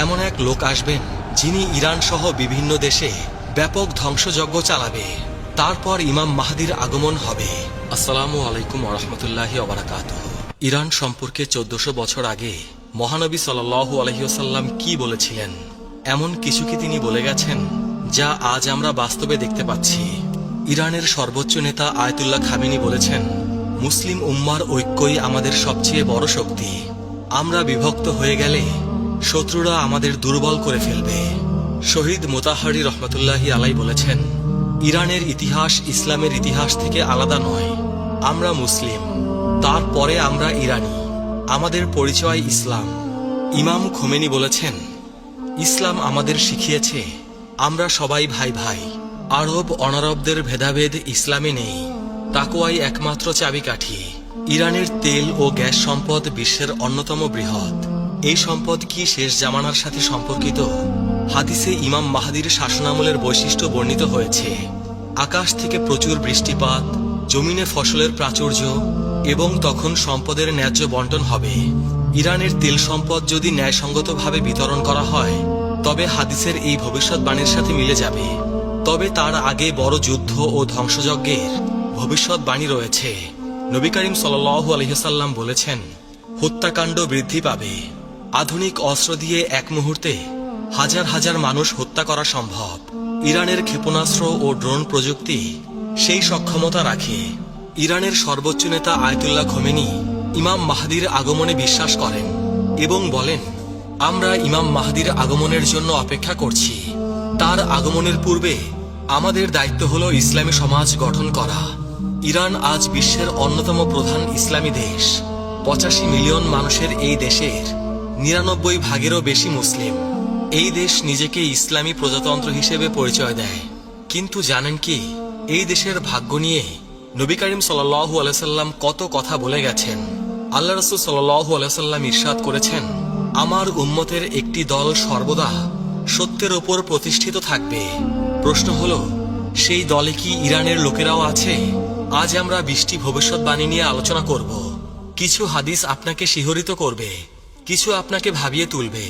এমন এক লোক আসবেন যিনি ইরান সহ বিভিন্ন দেশে ব্যাপক ধ্বংসযজ্ঞ চালাবে। তারপর ইমাম মাহদির আগমন হবে। আসসালামু আলাইকুম ওয়া রাহমাতুল্লাহি ওয়া বারাকাতুহু। ইরান সম্পর্কে 1400 বছর আগে মহানবী সাল্লাল্লাহু আলাইহি ওয়াসাল্লাম কি বলেছিলেন, এমন কিছু কি তিনি বলে গেছেন যা আজ আমরা বাস্তবে দেখতে পাচ্ছি। ইরানের সর্বোচ্চ নেতা আয়াতুল্লাহ খামেনি বলেছেন, মুসলিম উম্মার ঐক্যই আমাদের সবচেয়ে বড় শক্তি। আমরা বিভক্ত হয়ে গেলে শত্রুরা আমাদের দুর্বল করে ফেলবে। শহীদ মোতাহারি রহমতুল্লাহি আলাই বলেছেন, ইরানের ইতিহাস ইসলামের ইতিহাস থেকে আলাদা নয়। আমরা মুসলিম, তারপরে আমরা ইরানি, আমাদের পরিচয় ইসলাম। ইমাম খোমেনি বলেছেন, ইসলাম আমাদের শিখিয়েছে আমরা সবাই ভাই ভাই। আরব অনারবদের ভেদাভেদ ইসলামে নেই, তাকওয়াই একমাত্র চাবিকাঠি। ইরানের তেল ও গ্যাস সম্পদ বিশ্বের অন্যতম বৃহৎ। এই সম্পদ কি শেষ জামানার সাথে সম্পর্কিত? হাদিসে ইমাম মাহদির শাসনামলের বৈশিষ্ট্য বর্ণিত হয়েছে। আকাশ থেকে প্রচুর বৃষ্টিপাত, জমিনে ফসলের প্রাচুর্য এবং তখন সম্পদের ন্যায্য বন্টন হবে। ইরানের তেল সম্পদ যদি ন্যায়সঙ্গতভাবে বিতরণ করা হয় তবে হাদিসের এই ভবিষ্যৎবাণীর সাথে মিলে যাবে। তবে তার আগে বড় যুদ্ধ ও ধ্বংসযজ্ঞের ভবিষ্যৎবাণী রয়েছে। নবী করিম সাল্লাল্লাহু আলাইহি ওয়াসাল্লাম বলেছেন, হত্যাকাণ্ড বৃদ্ধি পাবে। আধুনিক অস্ত্র দিয়ে এক মুহূর্তে হাজার হাজার মানুষ হত্যা করা সম্ভব। ইরানের ক্ষেপণাস্ত্র ও ড্রোন প্রযুক্তি সেই সক্ষমতা রাখে। ইরানের সর্বোচ্চ নেতা আয়াতুল্লাহ খোমেনি ইমাম মাহদির আগমনে বিশ্বাস করেন এবং বলেন, আমরা ইমাম মাহদির আগমনের জন্য অপেক্ষা করছি। তার আগমনের পূর্বে আমাদের দায়িত্ব হলো ইসলামী সমাজ গঠন করা। ইরান আজ বিশ্বের অন্যতম প্রধান ইসলামী দেশ। 85 মিলিয়ন মানুষের এই দেশের 99 ভাগেরও বেশি মুসলিম। এই দেশ নিজেকে ইসলামী প্রজাতন্ত্র হিসেবে পরিচয় দেয়। কিন্তু জানেন কি, এই দেশের ভাগ্য নিয়ে নবী করিম সাল্লাল্লাহু আলাইহি সাল্লাম কত কথা বলে গেছেন। আল্লাহ রাসূল সাল্লাল্লাহু আলাইহি সাল্লাম ইরশাদ করেছেন, আমার উম্মতের একটি দল সর্বদা সত্যের ওপর প্রতিষ্ঠিত থাকবে। প্রশ্ন হলো, সেই দলে কি ইরানের লোকেরাও আছে? আজ আমরা 20টি ভবিষ্যৎবাণী নিয়ে আলোচনা করব। কিছু হাদিস আপনাকে শিহরিত করবে, কিছু আপনাকে ভাবিয়ে তুলবে,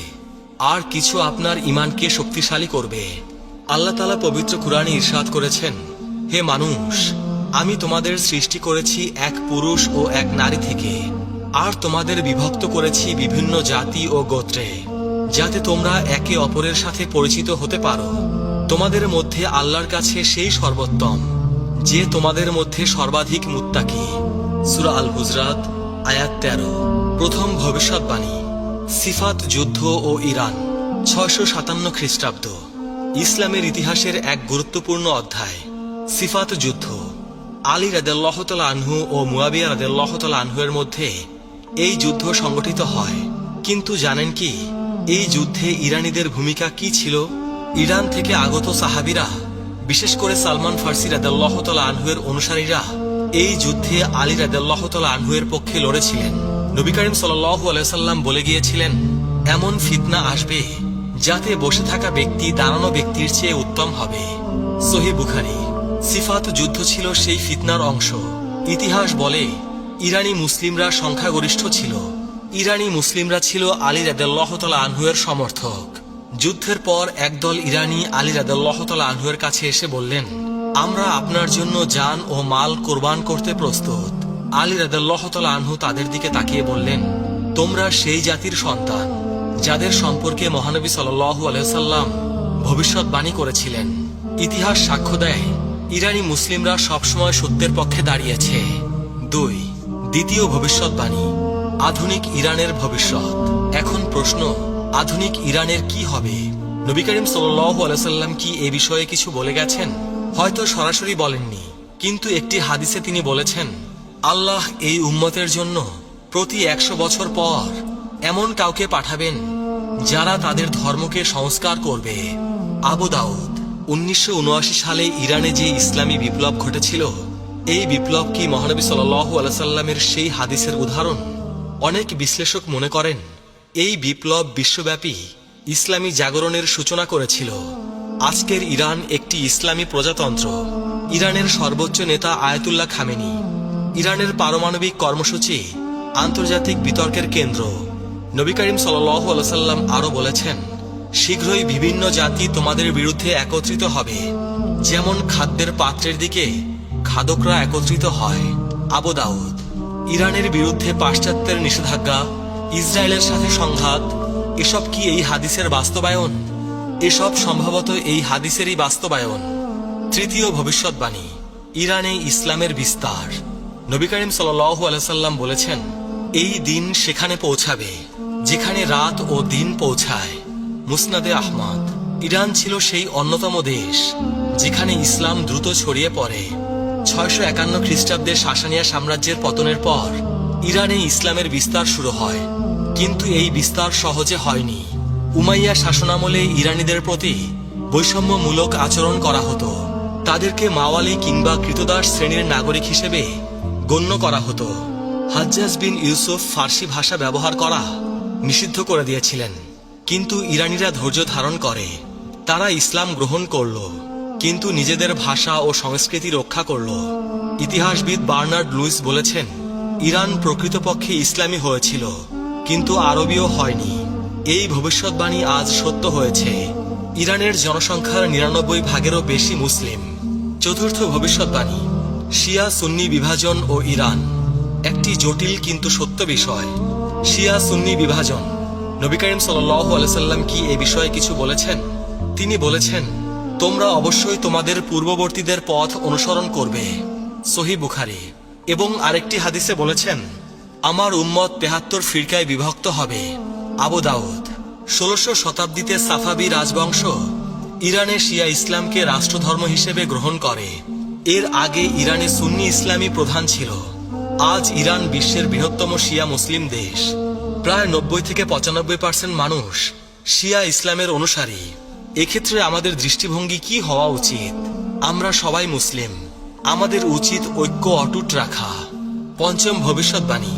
আর কিছু আপনার ঈমানকে শক্তিশালী করবে। আল্লাহ তাআলা পবিত্র কুরআনে ইরশাদ করেছেন, হে মানুষ, আমি তোমাদের সৃষ্টি করেছি এক পুরুষ ও এক নারী থেকে, আর তোমাদের বিভক্ত করেছি বিভিন্ন জাতি ও গোত্রে, যাতে তোমরা একে অপরের সাথে পরিচিত হতে পারো। তোমাদের মধ্যে আল্লাহর কাছে সেই সর্বোত্তম যে তোমাদের মধ্যে সর্বাধিক মুত্তাকি। সূরা আল হুজরাত আয়াত 13। প্রথম ভবিষ্যৎবাণী, সিফাত যুদ্ধ ও ইরান, 657 খ্রিস্টাব্দ। ইসলামের ইতিহাসের এক গুরুত্বপূর্ণ অধ্যায়, সিফাত যুদ্ধ। আলী রাদিয়াল্লাহু তাআলা আনহু ও মুয়াবিয়া রাদিয়াল্লাহু তাআলা আনহুর মধ্যে এই যুদ্ধ সংগঠিত হয়। কিন্তু জানেন কি, এই যুদ্ধে ইরানীদের ভূমিকা কি ছিল? ইরান থেকে আগত সাহাবীরা, বিশেষ করে সালমান ফার্সি রাদিয়াল্লাহু তাআলা আনহুর অনুসারীরা এই যুদ্ধে আলী রাদিয়াল্লাহু তাআলা আনহুর পক্ষে লড়েছিলেন। নবী করিম সাল্লাল্লাহু আলাইহি সাল্লাম বলে গিয়েছিলেন, এমন ফিতনা আসবে যাতে বসে থাকা ব্যক্তি দাঁড়ানো ব্যক্তির চেয়ে উত্তম হবে। সহিহ বুখারী। সিফাত যুদ্ধ ছিল সেই ফিতনার অংশ। ইতিহাস বলে, ইরানি মুসলিমরা সংখ্যাগরিষ্ঠ ছিল। ইরানি মুসলিমরা ছিল আলী রাদিয়াল্লাহু তাআলা আনহুর সমর্থক। যুদ্ধের পর একদল ইরানি আলী রাদিয়াল্লাহু তাআলা আনহুর কাছে এসে বললেন, আমরা আপনার জন্য জান ও মাল কোরবান করতে প্রস্তুত। আলী রাদিয়াল্লাহু তাআলা আনহু তাদের দিকে তাকিয়ে বললেন, তোমরা সেই জাতির সন্তান যাদের সম্পর্কে মহানবী সাল্লাল্লাহু আলাইহি ওয়াসাল্লাম ভবিষ্যৎবাণী করেছিলেন। ইতিহাস সাক্ষ্য দেয়, ইরানি মুসলিমরা সবসময় সত্যের পক্ষে দাঁড়িয়েছে। 2. দ্বিতীয় ভবিষ্যৎবাণী, আধুনিক ইরানের ভবিষ্যৎ। এখন প্রশ্ন, আধুনিক ইরানের কি হবে? নবী করিম সাল্লাল্লাহু আলাইহি ওয়াসাল্লাম কি এ বিষয়ে কিছু বলে গেছেন? হয়তো সরাসরি বলেননি, কিন্তু একটি হাদিসে তিনি বলেছেন, আল্লাহ এই উম্মতের জন্য প্রতি 100 বছর পর এমন কাউকে পাঠাবেন যারা তাদের ধর্মকে সংস্কার করবে। আবু দাউদ। 1979 সালে ইরানে যে ইসলামী বিপ্লব ঘটেছিল, এই বিপ্লব কি মহানবী সাল্লাল্লাহু আলাইহি সাল্লামের সেই হাদিসের উদাহরণ? অনেক বিশ্লেষক মনে করেন, এই বিপ্লব বিশ্বব্যাপী ইসলামী জাগরণের সূচনা করেছিল। আজকের ইরান একটি ইসলামী প্রজাতন্ত্র। ইরানের সর্বোচ্চ নেতা আয়াতুল্লাহ খামেনি। ইরানের পারমাণবিক কর্মসূচি আন্তর্জাতিক বিতর্কের কেন্দ্র। নবী করিম সাল্লাল্লাহু আলাইহি সাল্লাম আরো বলেছেন, শীঘ্রই বিভিন্ন জাতি তোমাদের বিরুদ্ধে একত্রিত হবে, যেমন খাদ্যের পাত্রের দিকে খাদকরা একত্রিত হয়। আবু দাউদ। ইরানের বিরুদ্ধে পাশ্চাত্যের নিষেধাজ্ঞা, ইসরায়েলের সাথে সংঘাত, এসব কি এই হাদিসের বাস্তবায়ন? এসব সম্ভবত এই হাদিসেরই বাস্তবায়ন। তৃতীয় ভবিষ্যৎবাণী, ইরানে ইসলামের বিস্তার। নবী করিম সাল্লাল্লাহু আলাইহি সাল্লাম বলেছেন, এই দিন সেখানে পৌঁছাবে যেখানে রাত ও দিন পৌঁছায়। মুসনাদে আহমদ। ইরান ছিল সেই অন্যতম দেশ যেখানে ইসলাম দ্রুত ছড়িয়ে পড়ে। 651 খ্রিস্টাব্দে সাসানিয়া সাম্রাজ্যের পতনের পর ইরানে ইসলামের বিস্তার শুরু হয়, কিন্তু এই বিস্তার সহজে হয়নি। উমাইয়া শাসনামলে ইরানিদের প্রতি বৈষম্যমূলক আচরণ করা হতো। তাদেরকে মাওয়ালি কিংবা কৃতদাস শ্রেণীর নাগরিক হিসেবে গণ্য করা হতো। হাজ্জাজ বিন ইউসুফ ফার্সি ভাষা ব্যবহার করা নিষিদ্ধ করে দিয়েছিলেন, কিন্তু ইরানিরা ধৈর্য ধারণ করে। তারা ইসলাম গ্রহণ করল, কিন্তু নিজেদের ভাষা ও সংস্কৃতি রক্ষা করল। ইতিহাসবিদ বার্নার্ড লুইস বলেছেন, ইরান প্রকৃতপক্ষে ইসলামী হয়েছিল, কিন্তু আরবীয় হয়নি। এই ভবিষ্যৎবাণী আজ সত্য হয়েছে। ইরানের জনসংখ্যার 99 ভাগেরও বেশি মুসলিম। চতুর্থ ভবিষ্যৎবাণী, শিয়া সুন্নি বিভাজন ও ইরান। একটি জটিল কিন্তু সত্য বিষয়। শিয়া সুন্নি বিভাজন। নবী করিম সাল্লাল্লাহু আলাইহি সাল্লাম কি এ বিষয়ে কিছু বলেছেন? তিনি বলেছেন, তোমরা অবশ্যই তোমাদের পূর্ববর্তীদের পথ অনুসরণ করবে। সহিহ বুখারী। এবং আরেকটি হাদিসে বলেছেন, আমার উম্মত 73 ফিরকায় বিভক্ত হবে। আবু দাউদ। 16শো শতাব্দীতে সাফাবি রাজবংশ ইরানে শিয়া ইসলামকে রাষ্ট্রধর্ম হিসেবে গ্রহণ করে। এর আগে ইরানে সুন্নি ইসলামী প্রধান ছিল। আজ ইরান বিশ্বের বৃহত্তম শিয়া মুসলিম দেশ। প্রায় 90 থেকে 95% মানুষ শিয়া ইসলামের অনুসারী। এক্ষেত্রে আমাদের দৃষ্টিভঙ্গি কি হওয়া উচিত? আমরা সবাই মুসলিম, আমাদের উচিত ঐক্য অটুট রাখা। পঞ্চম ভবিষ্যৎবাণী,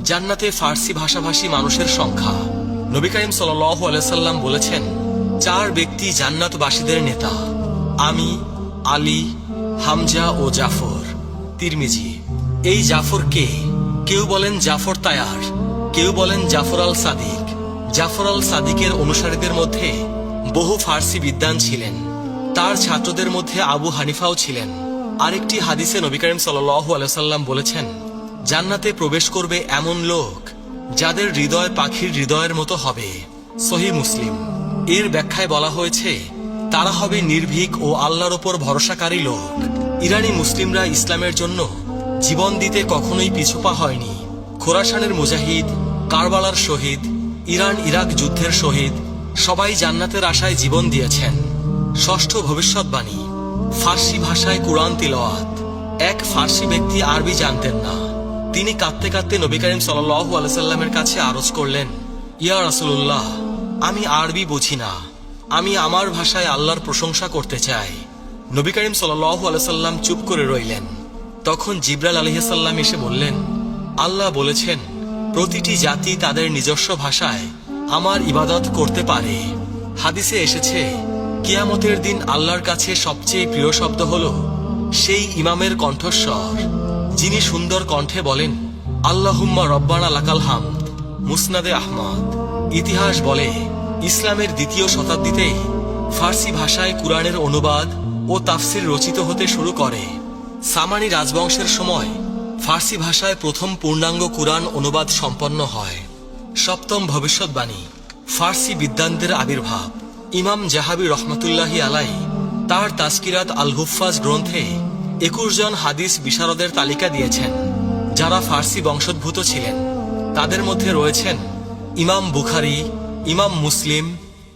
জান্নাতে ফার্সি ভাষাভাষী মানুষের সংখ্যা। নবী করিম সাল্লাল্লাহু আলাইহি সাল্লাম বলেছেন, 4 ব্যক্তি জান্নাতবাসীদের নেতা, আমি, আলী, হামজা ও জাফর। তিরমিজি। এই জাফর কে? কেউ বলেন জাফর তায়ার, কেউ বলেন জাফর আল সাদিক। জাফর আল সাদিকের অনুসারীদের মধ্যে বহু ফার্সি বিদ্বান ছিলেন। তার ছাত্রদের মধ্যে আবু হানিফাও ছিলেন। আরেকটি হাদিসে নবী করিম সাল্লাল্লাহু আলাইহি সাল্লাম বলেছেন, জান্নাতে প্রবেশ করবে এমন লোক যাদের হৃদয় পাখির হৃদয়ের মতো হবে। সহিহ মুসলিম। এর ব্যাখ্যায় বলা হয়েছে, তারা হবে নির্ভীক ও আল্লাহর ওপর ভরসাকারী লোক। ইরানি মুসলিমরা ইসলামের জন্য জীবন দিতে কখনোই পিছুপা হয়নি। খোরাসানের মুজাহিদ, কারবালার শহীদ, ইরান ইরাক যুদ্ধের শহীদ সবাই জান্নাতের আশায় জীবন দিয়েছেন। ষষ্ঠ ভবিষ্যৎবাণী, ফার্সি ভাষায় কুরআন তিলাওয়াত। এক ফার্সি ব্যক্তি আরবি জানতেন না। তিনি কাঁদতে কাঁদতে নবী করিম সাল্লাল্লাহু আলাইহি সাল্লামের কাছে আরজ করলেন, ইয়া রাসূলুল্লাহ, আমি আরবি বুঝি না, আমি আমার ভাষায় আল্লাহর প্রশংসা করতে চাই। নবী করিম সাল্লাল্লাহু আলাইহি সাল্লাম চুপ করে রইলেন। তখন জিবরাইল আলাইহিস সালাম এসে বললেন, আল্লাহ বলেছেন, প্রতিটি জাতি তাদের নিজস্ব ভাষায় আমার ইবাদত করতে পারে। হাদিসে এসেছে, কিয়ামতের দিন আল্লাহর কাছে সবচেয়ে প্রিয় শব্দ হলো সেই ইমামের কণ্ঠস্বর যিনি সুন্দর কণ্ঠে বলেন, আল্লাহুম্মা রব্বানা লাকাল হামদ। মুসনাদে আহমদ। ইতিহাস বলে, ইসলামের 2য় শতাব্দীতেই ফার্সি ভাষায় কুরআনের অনুবাদ ও তাফসির রচিত হতে শুরু করে। সামানি রাজবংশের সময় ফার্সি ভাষায় প্রথম পূর্ণাঙ্গ কুরআন অনুবাদ সম্পন্ন হয়। সপ্তম ভবিষ্যৎবাণী, ফার্সি বিদ্বানদের আবির্ভাব। ইমাম জাহাবি রহমতুল্লাহি আলাইহি তার তাজকিরাত আল হুফাজ গ্রন্থে 21 জন হাদিস বিশারদের তালিকা দিয়েছেন যারা ফার্সি বংশোদ্ভূত ছিলেন। তাদের মধ্যে রয়েছেন ইমাম বুখারী, ইমাম মুসলিম,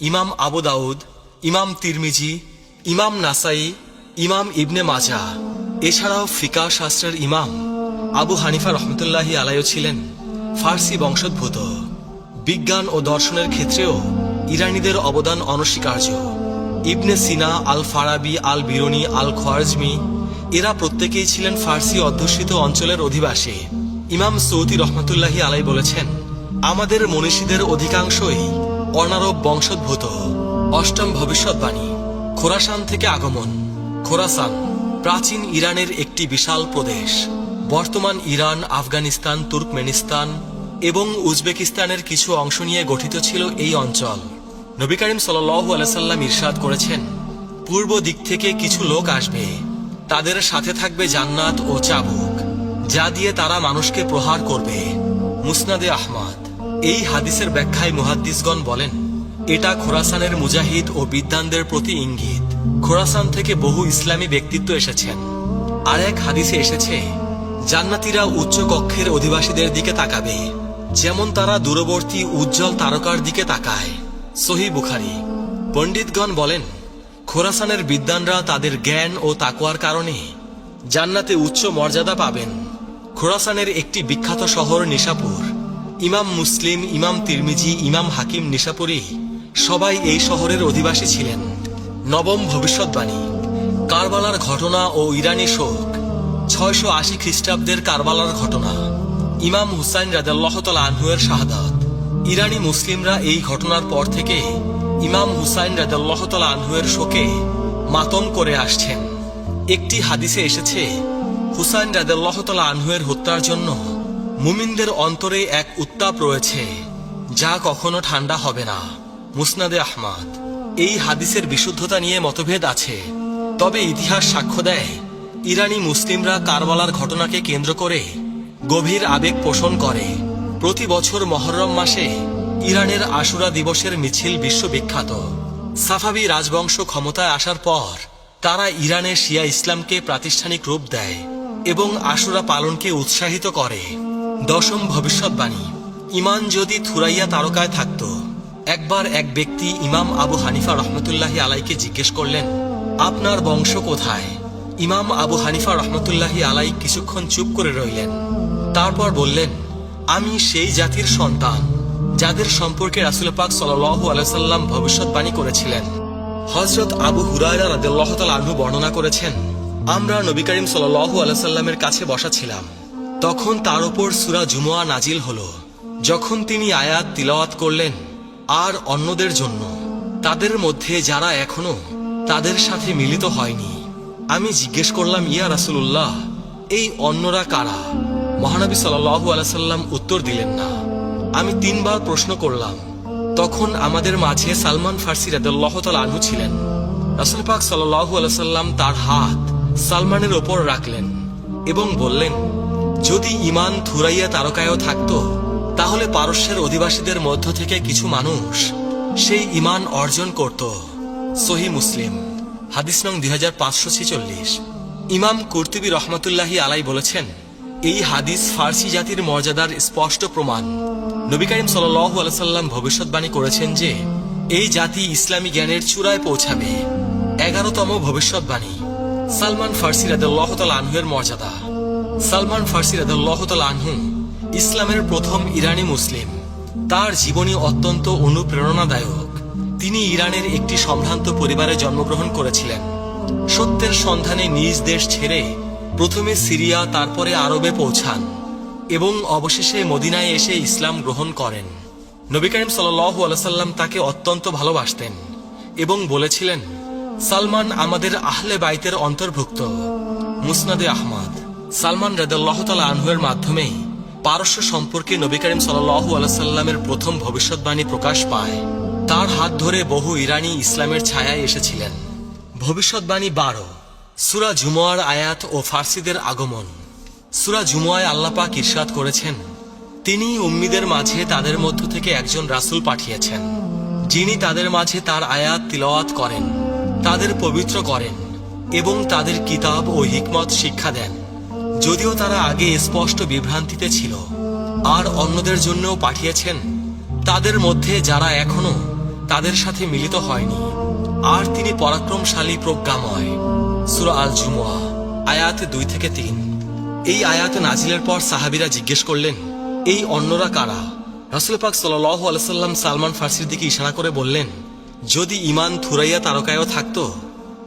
ইমাম আবু দাউদ, ইমাম তিরমিজি, ইমাম নাসাই, ইমাম ইবনে মাজাহ। এছাড়াও ফিকাহ শাস্ত্রের ইমাম আবু হানিফা রহমতুল্লাহি আলাইহি ছিলেন ফার্সি বংশোদ্ভূত। বিজ্ঞান ও দর্শনের ক্ষেত্রেও ইরানিদের অবদান অনস্বীকার্য। ইবনে সিনা, আল ফারাবি, আল বিরুনি, আল খোয়ারিজমি এরা প্রত্যেকেই ছিলেন ফার্সি অধ্যুষিত অঞ্চলের অধিবাসী। ইমাম সৌদি রহমতুল্লাহি আলাইহি বলেছেন, আমাদের মনীষীদের অধিকাংশই অনারব বংশোদ্ভূত। অষ্টম ভবিষ্যৎবাণী, খোরাসান থেকে আগমন। খোরাসান প্রাচীন ইরানের একটি বিশাল প্রদেশ। বর্তমান ইরান, আফগানিস্তান, তুর্কমেনিস্তান এবং উজবেকিস্তানের কিছু অংশ নিয়ে গঠিত ছিল এই অঞ্চল। নবী করিম সাল্লাল্লাহু আলাইহি সাল্লাম ইরশাদ করেছেন, পূর্ব দিক থেকে কিছু লোক আসবে, তাদের সাথে থাকবে জান্নাত ও চাবুক, যা দিয়ে তারা মানুষকে প্রহার করবে। মুসনাদে আহমদ। এই হাদিসের ব্যাখ্যায় মুহাদ্দিসগণ বলেন, এটা খোরাসানের মুজাহিদ ও বিদ্বানদের প্রতি ইঙ্গিত। খোরাসান থেকে বহু ইসলামী ব্যক্তিত্ব এসেছেন। আর এক হাদিসে এসেছে, জান্নাতীরা উচ্চ কক্ষের অধিবাসীদের দিকে তাকাবে, যেমন তারা দূরবর্তী উজ্জ্বল তারকার দিকে তাকায়। সহিহ বুখারী। পণ্ডিতগণ বলেন, খোরাসানের বিদ্বানরা তাদের জ্ঞান ও তাকওয়ার কারণে জান্নাতে উচ্চ মর্যাদা পাবেন। খোরাসানের একটি বিখ্যাত শহর নিশাপুর। ইমাম মুসলিম, ইমাম তিরমিজি, ইমাম হাকিম নিশাপুরী সবাই এই শহরের অধিবাসী ছিলেন। নবম ভবিষ্যৎবাণী। কারবালার ঘটনা ও ইরানি শোক। 680 খ্রিস্টাব্দের কারবালার ঘটনা। ইমাম হুসাইন রাদিয়াল্লাহু তাআলা আনহু এর শাহাদাত। ইরানি মুসলিমরা এই ঘটনার পর থেকে ইমাম হুসাইন রাদিয়াল্লাহু তাআলা আনহু এর শোকে মাতম করে আসছেন। একটি হাদিসে এসেছে, হুসাইন রাদিয়াল্লাহু তাআলা আনহু এর হত্যার জন্য মুমিনদের অন্তরে এক উত্তাপ রয়েছে, যা কখনো ঠান্ডা হবে না। মুসনাদে আহমদ। এই হাদিসের বিশুদ্ধতা নিয়ে মতভেদ আছে, তবে ইতিহাস সাক্ষ্য দেয় ইরানি মুসলিমরা কারবালার ঘটনাকে কেন্দ্র করে গভীর আবেগ পোষণ করে। প্রতি বছর মহররম মাসে ইরানের আশুরা দিবসের মিছিল বিশ্ববিখ্যাত। সাফাবি রাজবংশ ক্ষমতায় আসার পর তারা ইরানের শিয়া ইসলামকে প্রাতিষ্ঠানিক রূপ দেয় এবং আশুরা পালনকে উৎসাহিত করে। দশম ভবিষ্যৎবাণী। ইমান যদি থুরাইয়া তারকায় থাকত। একবার এক ব্যক্তি ইমাম আবু হানিফা রহমতুল্লাহি আলাইকে জিজ্ঞেস করলেন, আপনার বংশ কোথায়? ইমাম আবু হানিফা রহমতুল্লাহি আলাই কিছুক্ষণ চুপ করে রইলেন। তারপর বললেন, আমি সেই জাতির সন্তান যাদের সম্পর্কে রাসূল পাক সাল্লাল্লাহু আলাইহি সাল্লাম ভবিষ্যৎবাণী করেছিলেন। হযরত আবু হুরায়রা রাদিয়াল্লাহু তাআলা আনহু বর্ণনা করেছেন, আমরা নবী করিম সাল্লাল্লাহু আলাইহি সাল্লামের কাছে বসা ছিলাম। তখন তার উপর সূরা জুমুয়া নাজিল হলো। যখন তিনি আয়াত তিলাওয়াত করলেন, আর অন্যদের জন্য, তাদের মধ্যে যারা এখনো তাদের সাথে মিলিত হয়নি। আমি জিজ্ঞেস করলাম, ইয়া রাসূলুল্লাহ, এই অন্যরা কারা? মহানবী সাল্লাল্লাহু আলাইহি সাল্লাম উত্তর দিলেন না। আমি 3 বার প্রশ্ন করলাম। তখন আমাদের মাঝে সালমান ফার্সি রাদিয়াল্লাহু তাআলা আনহু ছিলেন। রাসূল পাক সাল্লাল্লাহু আলাইহি সাল্লাম তার হাত সালমানের ওপর রাখলেন এবং বললেন, যদি ঈমান থুরাইয়া তারকায়ও থাকত, তাহলে পারস্যের অধিবাসীদের মধ্য থেকে কিছু মানুষ সেই ঈমান অর্জন করত। সহিহ মুসলিম। হাদিস নং 2546। ইমাম কুরতুবী রহমাতুল্লাহি আলাই বলেছেন, এই হাদিস ফার্সি জাতির মর্যাদার স্পষ্ট প্রমাণ। নবী করিম সাল্লাল্লাহু আলাইহি সাল্লাম ভবিষ্যৎবাণী করেছেন যে এই জাতি ইসলামী জ্ঞানের চূড়ায় পৌঁছাবে। 11তম ভবিষ্যৎবাণী। সালমান ফার্সি রাদিয়াল্লাহু তাআলা আনহু এর মর্যাদা। সালমান ফার্সি রাদিয়াল্লাহু তাআলা আনহু ইসলামের প্রথম ইরানি মুসলিম। তার জীবনী অত্যন্ত অনুপ্রেরণাদায়ক। তিনি ইরানের একটি সম্ভ্রান্ত পরিবারে জন্মগ্রহণ করেছিলেন। সত্যের সন্ধানে নিজ দেশ ছেড়ে প্রথমে সিরিয়া, তারপরে আরবে পৌঁছান এবং অবশেষে মদিনায় এসে ইসলাম গ্রহণ করেন। নবী করিম সাল্লাল্লাহু আলাইহি সাল্লাম তাকে অত্যন্ত ভালোবাসতেন এবং বলেছিলেন, সালমান আমাদের আহলে বাইতের অন্তর্ভুক্ত। মুসনাদে আহমদ। সালমান রাদিয়াল্লাহু তাআলা আনহু এর মাধ্যমেই পারস্য সম্পর্কে নবী করিম সাল্লাল্লাহু আলাইহি সাল্লামের প্রথম ভবিষ্যৎবাণী প্রকাশ পায়। তার হাত ধরে বহু ইরানি ইসলামের ছায়ায় এসেছিলেন। ভবিষ্যৎবাণী 12। সূরা জুমুয়ার আয়াত ও ফার্সিদের আগমন। সূরা জুমুয়ায় আল্লাহ পাক ইরশাদ করেছেন, তিনি উম্মীদের মাঝে তাদের মধ্য থেকে একজন রাসূল পাঠিয়েছেন, যিনি তাদের মাঝে তার আয়াত তিলাওয়াত করেন, তাদের পবিত্র করেন এবং তাদের কিতাব ও হিকমত শিক্ষা দেন, যদিও তারা আগে স্পষ্ট বিভ্রান্তিতে ছিল। আর অন্যদের জন্যও পাঠিয়েছেন, তাদের মধ্যে যারা এখনো তাদের সাথে মিলিত হয়নি। আর তিনি পরাক্রমশালী, প্রজ্ঞাময়। সূরা আল জুমুয়া আয়াত 2 থেকে 3। এই আয়াত নাজিলের পর সাহাবীরা জিজ্ঞেস করলেন, এই অন্যরা কারা? রাসূল পাক সাল্লাল্লাহু আলাইহি সাল্লাম সালমান ফার্সির দিকে ইশারা করে বললেন, যদি ঈমান থুরাইয়া তারকায়ও থাকত,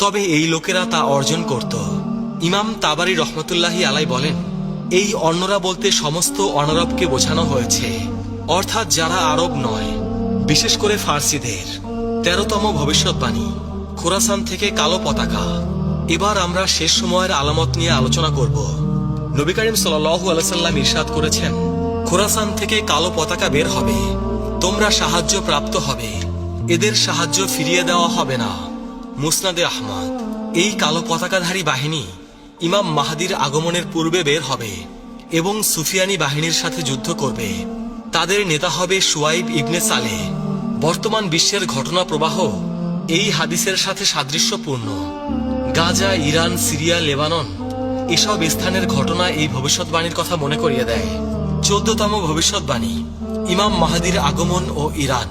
তবে এই লোকেরা তা অর্জন করত। ইমাম তাবারি রহমতুল্লাহি আলাই বলেন, এই অন্যরা বলতে সমস্ত অনারবকে বোঝানো হয়েছে, অর্থাৎ যারা আরব নয়, বিশেষ করে ফার্সিদের। 13তম ভবিষ্যৎবাণী। খোরাসান থেকে কালো পতাকা। এবার আমরা শেষ সময়ের আলামত নিয়ে আলোচনা করব। নবী করিম সাল্লাল্লাহু আলাইহি সাল্লাম ইরশাদ করেছেন, খোরাসান থেকে কালো পতাকা বের হবে, তোমরা সাহায্য প্রাপ্ত হবে, এদের সাহায্য ফিরিয়ে দেওয়া হবে না। মুসনাদে আহমদ। এই কালো পতাকাধারী বাহিনী ইমাম মাহদির আগমনের পূর্বে বের হবে এবং সুফিয়ানি বাহিনীর সাথে যুদ্ধ করবে। তাদের নেতা হবে শুয়াইব ইবনে সালেহ। বর্তমান বিশ্বের ঘটনা প্রবাহ এই হাদিসের সাথে সাদৃশ্যপূর্ণ। গাজা, ইরান, সিরিয়া, লেবানন এসব স্থানের ঘটনা এই ভবিষ্যৎবাণীর কথা মনে করিয়ে দেয়। 14তম ভবিষ্যৎবাণী, ইমাম মাহদির আগমন ও ইরান।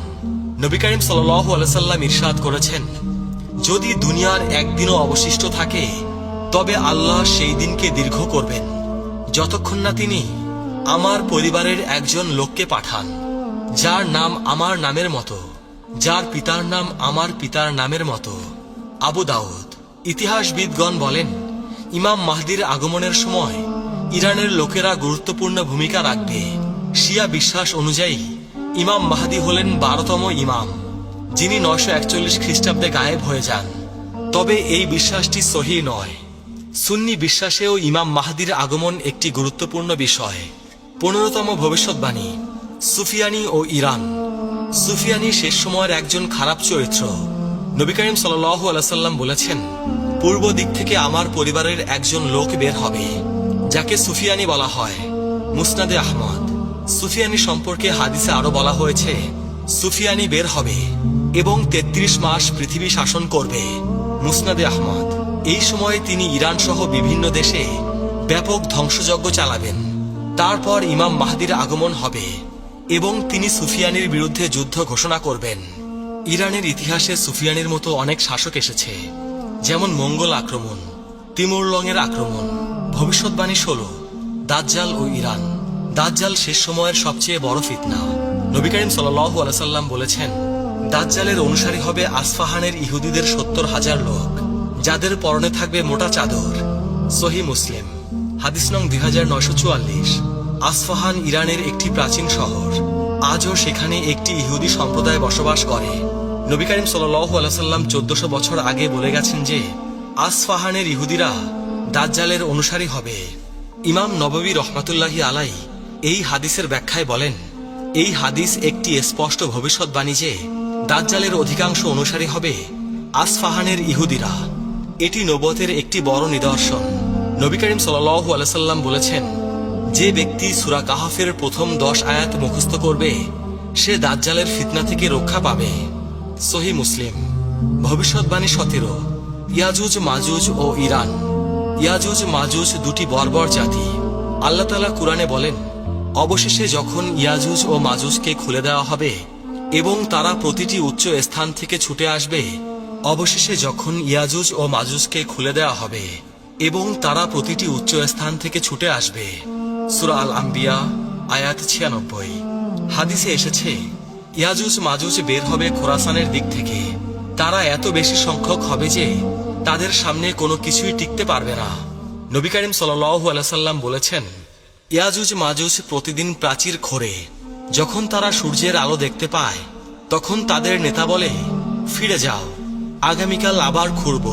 নবী করিম সাল্লাল্লাহু আলাইহি সাল্লাম ইরশাদ করেছেন, যদি দুনিয়ার একদিনও অবশিষ্ট থাকে তবে আল্লাহ সেই দিনকে দীর্ঘ করবেন যতক্ষণ না তিনি আমার পরিবারের একজন লোককে পাঠান, যার নাম আমার নামের মতো, যার পিতার নাম আমার পিতার নামের মতো। আবু দাউদ। ইতিহাসবিদগণ বলেন, ইমাম মাহদির আগমনের সময় ইরানের লোকেরা গুরুত্বপূর্ণ ভূমিকা রাখবে। শিয়া বিশ্বাস অনুযায়ী ইমাম মাহদি হলেন 12তম ইমাম, যিনি 941 খ্রিস্টাব্দে গায়েব হয়ে যান। তবে এই বিশ্বাসটি সহিহ নয়। সুন্নি বিশ্বাসেও ইমাম মাহদির আগমন একটি গুরুত্বপূর্ণ বিষয়। 15তম ভবিষ্যৎবাণী, সুফিয়ানি ও ইরান। সুফিয়ানি শেষ সময়ের একজন খারাপ চরিত্র। নবী করিম সাল্লাল্লাহু আলাইহি সাল্লাম বলেছেন, পূর্ব দিক থেকে আমার পরিবারের একজন লোক বের হবে, যাকে সুফিয়ানি বলা হয়। মুসনাদে আহমদ। সুফিয়ানি সম্পর্কে হাদিসে আরো বলা হয়েছে, সুফিয়ানি বের হবে এবং 33 মাস পৃথিবী শাসন করবে। মুসনাদে আহমদ। এই সময়ে তিনি ইরান সহ বিভিন্ন দেশে ব্যাপক ধ্বংসযজ্ঞ চালাবেন। তারপর ইমাম মাহদির আগমন হবে এবং তিনি সুফিয়ানির বিরুদ্ধে যুদ্ধ ঘোষণা করবেন। ইরানের ইতিহাসে সুফিয়ানির মতো অনেক শাসক এসেছে, যেমন মঙ্গল আক্রমণ, তিমুরলংয়ের আক্রমণ। ভবিষ্যৎবাণী 16, দাজ্জাল ও ইরান। দাজ্জাল শেষ সময়ের সবচেয়ে বড় ফিতনা। নবী করিম সাল্লাল্লাহু আলাইহি সাল্লাম বলেছেন, দাজ্জালের অনুসারী হবে আসফাহানের ইহুদিদের 70,000 লোক, যাদের পরনে থাকবে মোটা চাদর। সহিহ মুসলিম। হাদিস নং 2944। আসফাহান ইরানের একটি প্রাচীন শহর। আজও সেখানে একটি ইহুদি সম্প্রদায় বসবাস করে। নবী করিম সাল্লাল্লাহু আলাইহি সাল্লাম 1400 বছর আগে বলে গেছেন যে আসফাহানের ইহুদিরা দাজ্জালের অনুসারী হবে। ইমাম নববী রহমাতুল্লাহি আলাইহি এই হাদিসের ব্যাখ্যায় বলেন, এই হাদিস একটি স্পষ্ট ভবিষ্যৎবাণী যে দাজ্জালের অধিকাংশ অনুসারী হবে আসফাহানের ইহুদিরা। এটি নবুয়তের একটি বড় নিদর্শন। নবী করিম সাল্লাল্লাহু আলাইহি সাল্লাম বলেছেন, যে ব্যক্তি সূরা কাহফের প্রথম 10 আয়াত মুখস্থ করবে সে দাজ্জালের ফিতনা থেকে রক্ষা পাবে। সহিহ মুসলিম। ভবিষ্যৎবাণী 17, ইয়াজুজ মাজুজ ও ইরান। ইয়াজুজ মাজুজ দুটি বর্বর জাতি। আল্লাহ তাআলা কুরআনে বলেন, অবশেষে যখন ইয়াজুজ ও মাজুজকে খুলে দেওয়া হবে এবং তারা প্রতিটি উচ্চ স্থান থেকে ছুটে আসবে। অবশেষে যখন ইয়াজুজ ও মাজুজকে খুলে দেওয়া হবে এবং তারা প্রতিটি উচ্চ স্থান থেকে ছুটে আসবে। সূরা আল আম্বিয়া আয়াত 96। হাদিসে এসেছে, ইয়াজুজ মাজুজ বের হবে খোরাসানের দিক থেকে। তারা এত বেশি সংখ্যক হবে যে তাদের সামনে কোনো কিছুই টিকতে পারবে না। নবী করিম সাল্লাল্লাহু আলাইহি সাল্লাম বলেছেন, ইয়াজুজ মাজুজ প্রতিদিন প্রাচীর খোঁড়ে। যখন তারা সূর্যের আলো দেখতে পায় তখন তাদের নেতা বলে, ফিরে যাও, আগামীকাল আবার খুঁড়ব।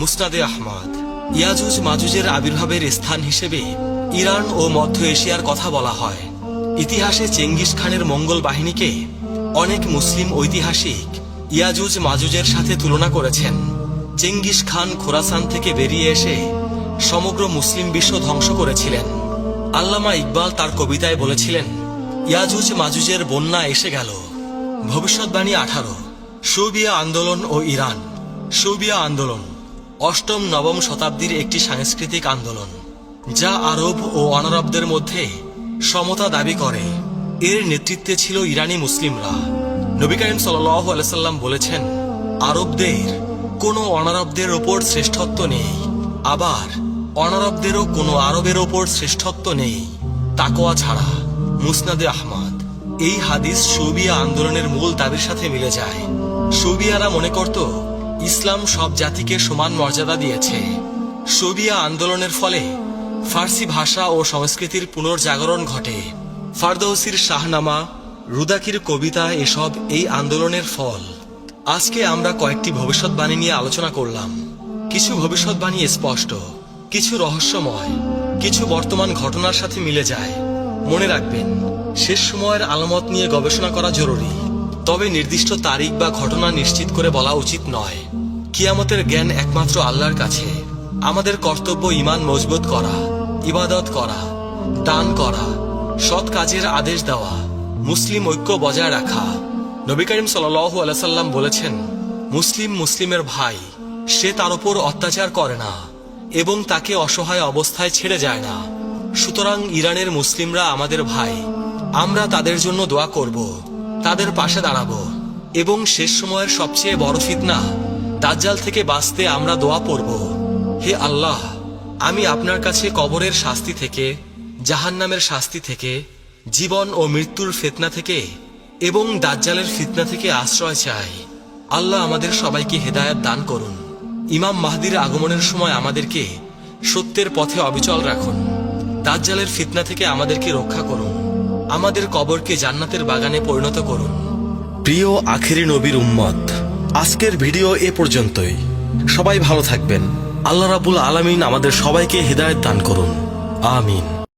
মুসনাদে আহমদ। ইয়াজুজ মাজুজের আবির্ভাবের স্থান হিসেবে ইরান ও মধ্য এশিয়ার কথা বলা হয়। ইতিহাসে চেঙ্গিস খানের মঙ্গল বাহিনীকে অনেক মুসলিম ঐতিহাসিক ইয়াজুজ মাজুজের সাথে তুলনা করেছেন। চেঙ্গিস খান খোরাসান থেকে বেরিয়ে এসে সমগ্র মুসলিম বিশ্ব ধ্বংস করেছিলেন। আল্লামা ইকবাল তার কবিতায় বলেছিলেন, ইয়াজুজ মাজুজের বন্যা এসে গেল। ভবিষ্যৎবাণী 18, শৌবিয়া আন্দোলন ও ইরান। শৌবিয়া আন্দোলন 8ম-9ম শতাব্দীর একটি সাংস্কৃতিক আন্দোলন, যা আরব ও অনারবদের মধ্যে সমতা দাবি করে। এর নেতৃত্বে ছিল ইরানি মুসলিমরা। নবী করিম সাল্লাল্লাহু আলাইহি সাল্লাম বলেছেন, আরবদের কোনো অনারবদের ওপর শ্রেষ্ঠত্ব নেই, আবার অনারবদেরও কোনো আরবের ওপর শ্রেষ্ঠত্ব নেই তাকওয়া ছাড়া। মুসনাদে আহমদ। এই হাদিস শৌবিয়া আন্দোলনের মূল দাবির সাথে মিলে যায়। শৌবিয়ারা মনে করত ইসলাম সব জাতিকে সমান মর্যাদা দিয়েছে। শৌবিয়া আন্দোলনের ফলে ফার্সি ভাষা ও সংস্কৃতির পুনর্জাগরণ ঘটে। ফারদৌসির শাহনামা, রুদাকির কবিতা এসব এই আন্দোলনের ফল। আজকে আমরা কয়েকটি ভবিষ্যৎবাণী নিয়ে আলোচনা করলাম। কিছু ভবিষ্যৎবাণী স্পষ্ট, কিছু রহস্যময়, কিছু বর্তমান ঘটনার সাথে মিলে যায়। মনে রাখবেন, শেষ সময়ের আলামত নিয়ে গবেষণা করা জরুরি। তবে নির্দিষ্ট তারিখ বা ঘটনা নিশ্চিত করে বলা উচিত নয়। কিয়ামতের জ্ঞান একমাত্র আল্লাহর কাছে। আমাদের কর্তব্য ঈমান মজবুত করা, ইবাদত করা, দান করা, সৎ কাজের আদেশ দেওয়া, মুসলিম ঐক্য বজায় রাখা। নবী করিম সাল্লাল্লাহু আলাইহি সাল্লাম বলেছেন, মুসলিম মুসলিমের ভাই, সে তার উপর অত্যাচার করে না এবং তাকে অসহায় অবস্থায় ছেড়ে যায় না। সুতরাং ইরানের মুসলিমরা আমাদের ভাই। আমরা তাদের জন্য দোয়া করব, তাদের পাশে দাঁড়াবো এবং শেষ সময়ের সবচেয়ে বড় ফিতনা দাজ্জাল থেকে বাঁচতে আমরা দোয়া পড়ব। হে আল্লাহ, আমি আপনার কাছে কবরের শাস্তি থেকে, জাহান্নামের শাস্তি থেকে, জীবন ও মৃত্যুর ফিতনা থেকে এবং দাজ্জালের ফিতনা থেকে আশ্রয় চাই। আল্লাহ আমাদের সবাইকে হেদায়েত দান করুন। ইমাম মাহদির আগমনের সময় আমাদেরকে সত্যের পথে অবিচল রাখুন। দাজ্জালের ফিতনা থেকে আমাদেরকে রক্ষা করুন। আমাদের কবরকে জান্নাতের বাগানে পরিণত করুন। প্রিয় আখেরি নবীর উম্মত, আজকের ভিডিও এ পর্যন্তই। সবাই ভালো থাকবেন। আল্লাহ রাব্বুল আলামিন আমাদের সবাইকে হেদায়েত দান করুন। আমিন।